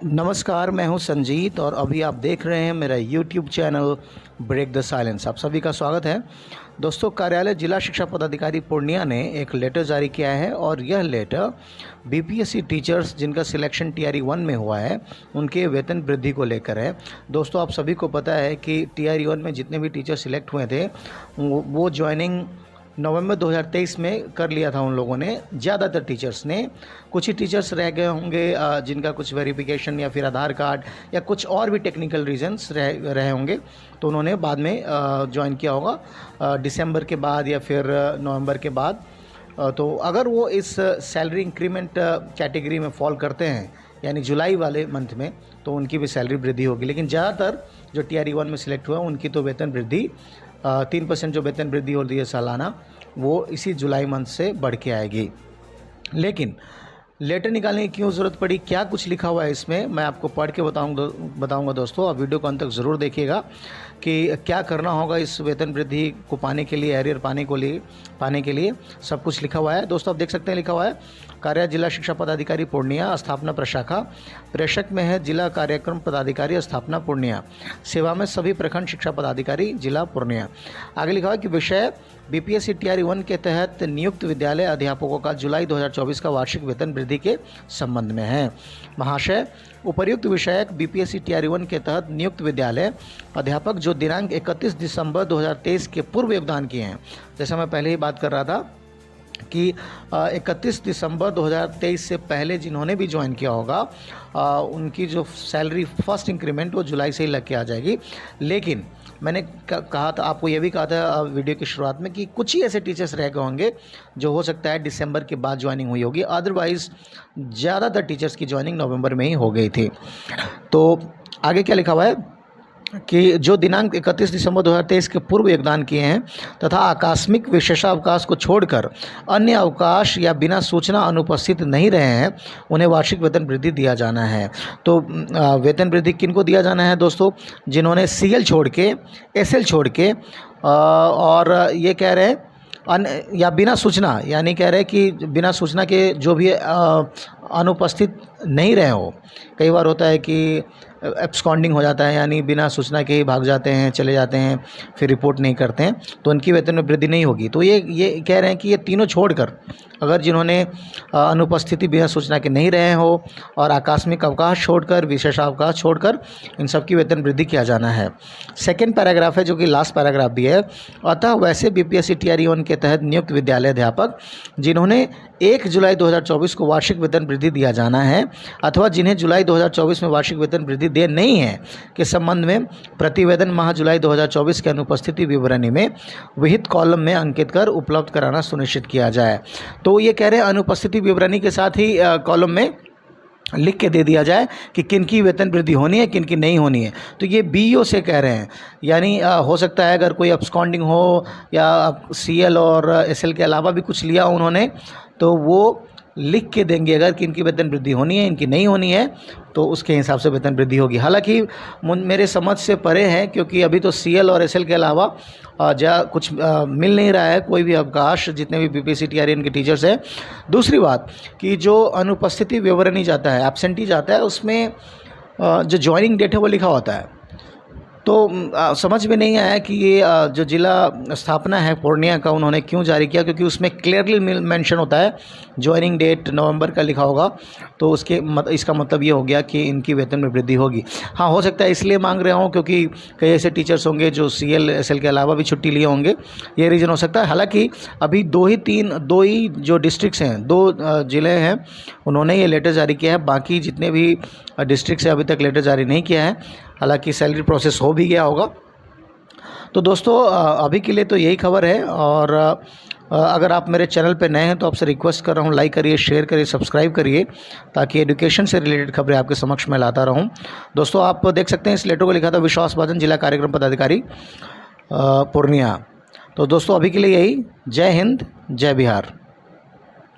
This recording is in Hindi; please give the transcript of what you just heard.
नमस्कार, मैं हूं संजीत और अभी आप देख रहे हैं मेरा YouTube channel break the silence. आप सभी का स्वागत है। दोस्तों, कार्यालय जिला शिक्षा पदाधिकारी पूर्णिया ने एक लेटर जारी किया है और यह लेटर बीपीएससी टीचर्स जिनका सिलेक्शन टीआरई 1 में हुआ है उनके वेतन वृद्धि को लेकर है। दोस्तों, आप सभी को पता है कि टीआरई 1 में जितने भी टीचर सिलेक्ट हुए थे वो ज्वाइनिंग नवंबर 2023 में कर लिया था उन लोगों ने। ज़्यादातर टीचर्स ने, कुछ ही टीचर्स रह गए होंगे जिनका कुछ वेरिफिकेशन या फिर आधार कार्ड या कुछ और भी टेक्निकल रीजंस रहे होंगे, तो उन्होंने बाद में ज्वाइन किया होगा दिसंबर के बाद या फिर नवंबर के बाद। तो अगर वो इस सैलरी इंक्रीमेंट कैटेगरी में फॉल करते हैं यानी जुलाई वाले मंथ में, तो उनकी भी सैलरी वृद्धि होगी। लेकिन ज़्यादातर जो टीआरई 1 में सिलेक्ट हुआ उनकी तो वेतन वृद्धि 3% जो वेतन वृद्धि होती है सालाना, वो इसी जुलाई मंथ से बढ़ के आएगी। लेकिन लेटर निकालने की क्यों ज़रूरत पड़ी, क्या कुछ लिखा हुआ है इसमें, मैं आपको पढ़ के बताऊंगा दोस्तों। आप वीडियो को अंत तक ज़रूर देखिएगा कि क्या करना होगा इस वेतन वृद्धि को पाने के लिए, एरियर पाने के लिए सब कुछ लिखा हुआ है। दोस्तों, आप देख सकते हैं लिखा हुआ है, कार्य जिला शिक्षा पदाधिकारी पूर्णिया, स्थापना प्रशाखा, प्रेषक में है जिला कार्यक्रम पदाधिकारी, स्थापना पूर्णिया, सेवा में सभी प्रखंड शिक्षा पदाधिकारी, जिला पूर्णिया। आगे लिखा हुआ है कि विषय बीपीएससी टीआरई 1 के तहत नियुक्त विद्यालय अध्यापकों का जुलाई 2024 का वार्षिक वेतन वृद्धि के संबंध में है। महाशय, उपर्युक्त विषयक बीपीएससी टीआरई 1 के तहत नियुक्त विद्यालय अध्यापक जो दिनांक 31 दिसंबर 2023 के पूर्व योगदान किए हैं, जैसा मैं पहले ही बात कर रहा था कि 31 दिसंबर 2023 से पहले जिन्होंने भी ज्वाइन किया होगा उनकी जो सैलरी फर्स्ट इंक्रीमेंट वो जुलाई से ही लग के आ जाएगी। लेकिन मैंने कहा था, आपको ये भी कहा था वीडियो की शुरुआत में, कि कुछ ही ऐसे टीचर्स रह गए होंगे जो हो सकता है दिसंबर के बाद ज्वाइनिंग हुई होगी, अदरवाइज़ ज़्यादातर टीचर्स की ज्वाइनिंग नवंबर में ही हो गई थी। तो आगे क्या लिखा हुआ है कि जो दिनांक 31 दिसंबर 2023 के पूर्व योगदान किए हैं तथा आकस्मिक विशेषावकाश को छोड़कर अन्य अवकाश या बिना सूचना अनुपस्थित नहीं रहे हैं, उन्हें वार्षिक वेतन वृद्धि दिया जाना है। तो वेतन वृद्धि किनको दिया जाना है दोस्तों? जिन्होंने सीएल छोड़ के, एसएल छोड़ के और ये कह रहे हैं या बिना सूचना, यानी कह रहे हैं कि बिना सूचना के जो भी अनुपस्थित नहीं रहे हो। कई बार होता है कि एब्सकॉन्डिंग हो जाता है, यानी बिना सूचना के ही भाग जाते हैं, चले जाते हैं, फिर रिपोर्ट नहीं करते हैं, तो उनकी वेतन में वृद्धि नहीं होगी। तो ये कह रहे हैं कि ये तीनों छोड़कर, अगर जिन्होंने अनुपस्थिति बिना सूचना के नहीं रहे हो और आकस्मिक अवकाश छोड़कर, विशेषावकाश छोड़कर, इन सब की वेतन वृद्धि किया जाना है। सेकेंड पैराग्राफ है जो कि लास्ट पैराग्राफ भी है। अतः वैसे बीपीएससी टीआरई 1 के तहत नियुक्त विद्यालय अध्यापक जिन्होंने 1 जुलाई 2024 को वार्षिक वेतन वृद्धि दिया जाना है अथवा जिन्हें जुलाई 2024 में वार्षिक वेतन वृद्धि दे नहीं है के संबंध में प्रतिवेदन माह जुलाई 2024 के अनुपस्थिति विवरणी में विहित कॉलम में अंकित कर उपलब्ध कराना सुनिश्चित किया जाए। तो ये कह रहे हैं अनुपस्थिति विवरणी के साथ ही कॉलम में लिख के दे दिया जाए कि किन की वेतन वृद्धि होनी है, किन की नहीं होनी है। तो ये बीईओ से कह रहे हैं, यानी हो सकता है अगर कोई अब्सकॉन्डिंग हो या सीएल और एसएल के अलावा भी कुछ लिया उन्होंने, तो वो लिख के देंगे अगर किन की वेतन वृद्धि होनी है, इनकी नहीं होनी है, तो उसके हिसाब से वेतन वृद्धि होगी। हालांकि मेरे समझ से परे है, क्योंकि अभी तो सीएल और एसएल के अलावा कुछ मिल नहीं रहा है, कोई भी अवकाश, जितने भी बीपीएससी टीआरई के टीचर्स हैं। दूसरी बात कि जो अनुपस्थिति विवरणी जाता है, एब्सेंटी जाता है, उसमें जो ज्वाइनिंग डेट है वो लिखा होता है। तो समझ में नहीं आया कि ये जो जिला स्थापना है पूर्णिया का, उन्होंने क्यों जारी किया, क्योंकि उसमें क्लियरली मेंशन होता है ज्वाइनिंग डेट नवंबर का लिखा होगा। तो इसका मतलब ये हो गया कि इनकी वेतन में वृद्धि होगी। हाँ, हो सकता है इसलिए मांग रहे हों क्योंकि कई ऐसे टीचर्स होंगे जो सीएल एसएल के अलावा भी छुट्टी लिए होंगे, ये रीज़न हो सकता है। हालांकि अभी दो ही जो डिस्ट्रिक्ट्स हैं, 2 ज़िले हैं, उन्होंने ये लेटर जारी किया है। बाकी जितने भी डिस्ट्रिक्ट से अभी तक लेटर जारी नहीं किया है, हालांकि सैलरी प्रोसेस हो भी गया होगा। तो दोस्तों, अभी के लिए तो यही खबर है। और अगर आप मेरे चैनल पे नए हैं तो आपसे रिक्वेस्ट कर रहा हूँ, लाइक करिए, शेयर करिए, सब्सक्राइब करिए, ताकि एजुकेशन से रिलेटेड खबरें आपके समक्ष में लाता रहूँ। दोस्तों, आप देख सकते हैं इस लेटर को लिखा था विश्वास भाजन, जिला कार्यक्रम पदाधिकारी पूर्णिया। तो दोस्तों, अभी के लिए यही। जय हिंद, जय बिहार।